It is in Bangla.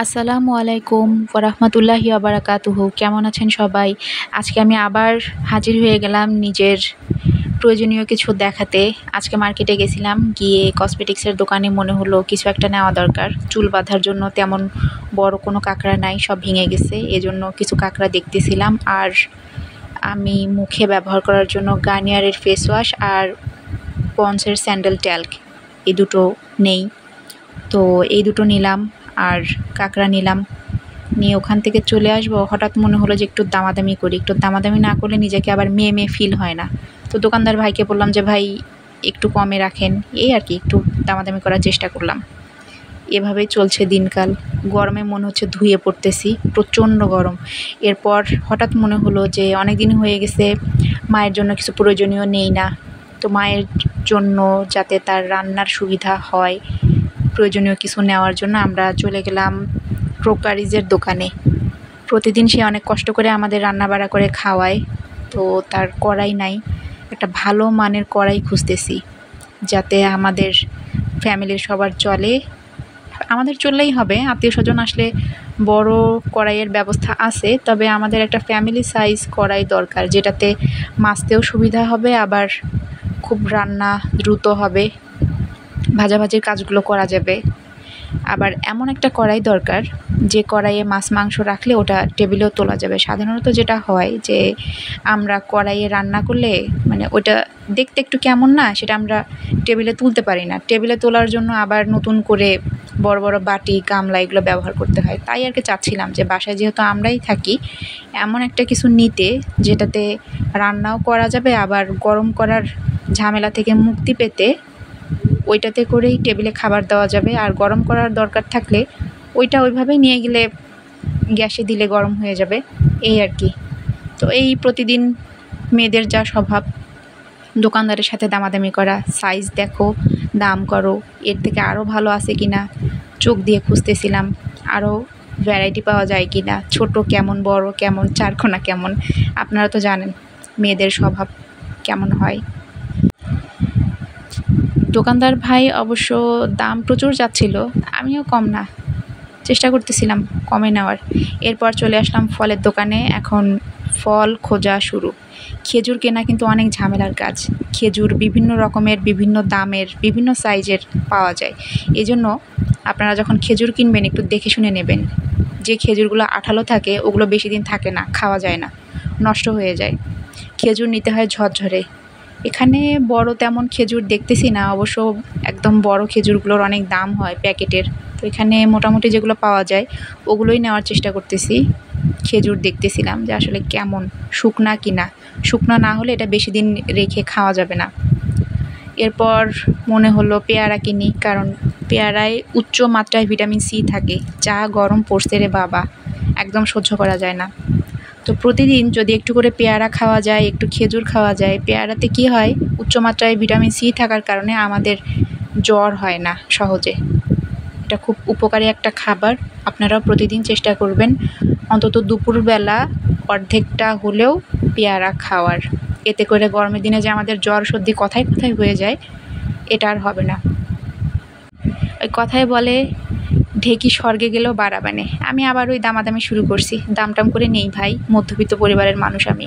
আসসালামু আলাইকুম ওয়া বারাকাতুহু। কেমন আছেন সবাই? আজকে আমি আবার হাজির হয়ে গেলাম নিজের প্রয়োজনীয় কিছু দেখাতে। আজকে মার্কেটে গেছিলাম, গিয়ে কসমেটিক্সের দোকানে মনে হলো কিছু একটা নেওয়া দরকার। চুল বাঁধার জন্য তেমন বড় কোনো কাঁকড়া নাই, সব ভেঙে গেছে। এজন্য কিছু কাঁকড়া দেখতেছিলাম। আর আমি মুখে ব্যবহার করার জন্য গার্নিয়ারের ফেস ওয়াশ আর পন্ডসের স্যান্ডেল ট্যাল্ক এই দুটো নেই, তো এই দুটো নিলাম আর কাঁকড়া নিলাম। নিয়ে ওখান থেকে চলে আসবো, হঠাৎ মনে হলো যে একটু দামাদামি করি। একটু দামাদামি না করলে নিজেকে আবার মেয়ে মেয়ে ফিল হয় না। তো দোকানদার ভাইকে বললাম যে ভাই একটু কমে রাখেন, এই আর কি, একটু দামাদামি করার চেষ্টা করলাম। এভাবেই চলছে দিনকাল। গরমে মনে হচ্ছে ধুয়ে পড়তেছি, প্রচণ্ড গরম। এরপর হঠাৎ মনে হলো যে অনেক দিন হয়ে গেছে মায়ের জন্য কিছু প্রয়োজনীয় নেই না, তো মায়ের জন্য যাতে তার রান্নার সুবিধা হয়, প্রয়োজনীয় কিছু নেওয়ার জন্য আমরা চলে গেলাম ক্রোকারিজের দোকানে। প্রতিদিন সে অনেক কষ্ট করে আমাদের রান্না বাড়া করে খাওয়ায়, তো তার কড়াই নাই। একটা ভালো মানের কড়াই খুঁজতেছি, যাতে আমাদের ফ্যামিলির সবার চলে। আমাদের চললেই হবে, আত্মীয় স্বজন আসলে বড় কড়াইয়ের ব্যবস্থা আছে, তবে আমাদের একটা ফ্যামিলি সাইজ কড়াই দরকার, যেটাতে মাজতেও সুবিধা হবে, আবার খুব রান্না দ্রুত হবে, ভাজাভাজির কাজগুলো করা যাবে। আবার এমন একটা কড়াই দরকার যে কড়াইয়ে মাছ মাংস রাখলে ওটা টেবিলেও তোলা যাবে। সাধারণত যেটা হয় যে আমরা কড়াইয়ে রান্না করলে মানে ওটা দেখতে একটু কেমন না, সেটা আমরা টেবিলে তুলতে পারি না। টেবিলে তোলার জন্য আবার নতুন করে বড় বড় বাটি গামলা এগুলো ব্যবহার করতে হয়। তাই আর কি চাচ্ছিলাম যে বাসায় যেহেতু আমরাই থাকি, এমন একটা কিছু নিতে যেটাতে রান্নাও করা যাবে, আবার গরম করার ঝামেলা থেকে মুক্তি পেতে ওইটাতে করেই টেবিলে খাবার দেওয়া যাবে। আর গরম করার দরকার থাকলে ওইটা ওইভাবেই নিয়ে গেলে গ্যাসে দিলে গরম হয়ে যাবে, এই আর কি। তো এই প্রতিদিন মেয়েদের যা স্বভাব, দোকানদারের সাথে দামাদামি করা, সাইজ দেখো, দাম করো, এর থেকে আরও ভালো আছে কি না চোখ দিয়ে খুঁজতেছিলাম, আরও ভ্যারাইটি পাওয়া যায় কি না, ছোটো কেমন, বড় কেমন, চারকোনা কেমন। আপনারা তো জানেন মেয়েদের স্বভাব কেমন হয়। দোকানদার ভাই অবশ্য দাম প্রচুর যাচ্ছিল, আমিও কম না, চেষ্টা করতেছিলাম কমে নেওয়ার। এরপর চলে আসলাম ফলের দোকানে। এখন ফল খোঁজা শুরু। খেজুর কেনা কিন্তু অনেক ঝামেলার কাজ। খেজুর বিভিন্ন রকমের, বিভিন্ন দামের, বিভিন্ন সাইজের পাওয়া যায়। এজন্য আপনারা যখন খেজুর কিনবেন একটু দেখে শুনে নেবেন। যে খেজুরগুলো আঠালো থাকে ওগুলো বেশি দিন থাকে না, খাওয়া যায় না, নষ্ট হয়ে যায়। খেজুর নিতে হয় ঝরঝরে। এখানে বড় তেমন খেজুর দেখতেছি না, অবশ্য একদম বড় খেজুরগুলোর অনেক দাম হয় প্যাকেটের। তো এখানে মোটামুটি যেগুলো পাওয়া যায় ওগুলোই নেওয়ার চেষ্টা করতেছি। খেজুর দেখতেছিলাম যে আসলে কেমন, শুকনা কিনা। শুকনা না হলে এটা বেশি দিন রেখে খাওয়া যাবে না। এরপর মনে হলো পেয়ারা কিনি, কারণ পেয়ারায় উচ্চ মাত্রায় ভিটামিন সি থাকে, যা গরম পড়ছে রে বাবা, একদম সহ্য করা যায় না। তো প্রতিদিন যদি একটু করে পেয়ারা খাওয়া যায়, একটু খেজুর খাওয়া যায়, পেয়ারাতে কি হয়, উচ্চমাত্রায় ভিটামিন সি থাকার কারণে আমাদের জ্বর হয় না সহজে। এটা খুব উপকারী একটা খাবার, আপনারাও প্রতিদিন চেষ্টা করবেন অন্তত দুপুরবেলা অর্ধেকটা হলেও পেয়ারা খাওয়ার। এতে করে গরমের দিনে যে আমাদের জ্বর সর্দি কথায় কথায় হয়ে যায়, এটা আর হবে না। ওই কথায় বলে ঢেকি স্বর্গে গেলেও বাড়াবানে। আমি আবার ওই দামাদামি শুরু করছি, দাম টাম করে নেই ভাই, মধ্যবিত্ত পরিবারের মানুষ আমি।